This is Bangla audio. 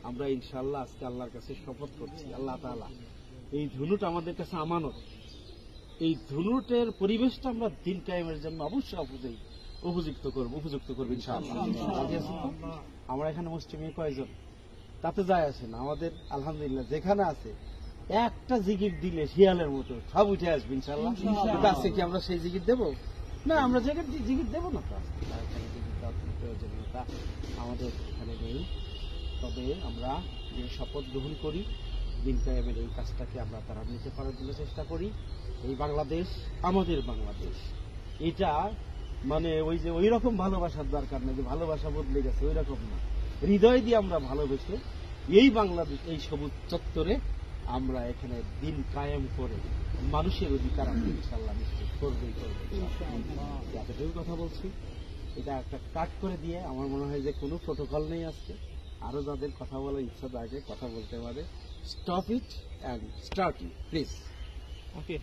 আমরা ইনশাআল্লাহ আজকে আল্লাহর কাছে শপথ করছি, আল্লাহ তাআলা এই ধনুট আমাদের কাছে আমানত, এই ধনুটের পরিবেশটা আমরা দিন কায়েমের জন্য অবশ্যই উপযুক্ত করবো ইনশাআল্লাহ। আমরা এখানে মুসলিম কয়জন তাতে যায় আসে না, আমাদের আলহামদুলিল্লাহ যেখানে আছে একটা জিকির দিলে শিয়ালের মতো সব উঠে আসবে ইনশাআল্লাহ। কিন্তু আজকে কি আমরা সেই জিকির দেবো? না, আমরা জিকির দেবো না। তো আজকে এখানে জিকির দেওয়ার কোনো প্রয়োজনীয়তা আমাদের এখানে নেই। তবে আমরা যে শপথ গ্রহণ করি দিন কায়েমের এই কাজটাকে আমরা তারা নিতে পারার জন্য চেষ্টা করি। এই বাংলাদেশ আমাদের বাংলাদেশ, এটা মানে ওই রকম ভালোবাসার দরকার নেই যে ভালোবাসা বদলে গেছে, ওই রকম না। হৃদয় দিয়ে আমরা ভালোবেসে এই বাংলাদেশ, এই সবুজ চত্বরে আমরা এখানে দিন কায়েম করে মানুষের অধিকার আমরা ইনশাআল্লাহ নিশ্চিত করবই করবো। এতটুকু কথা বলছি, এটা একটা কাট করে দিয়ে আমার মনে হয় যে কোনো প্রোটোকল নেই আজকে। আরো যাদের কথা বলার ইচ্ছা থাকে কথা বলতে পারে। Stop it and start it please. Okay.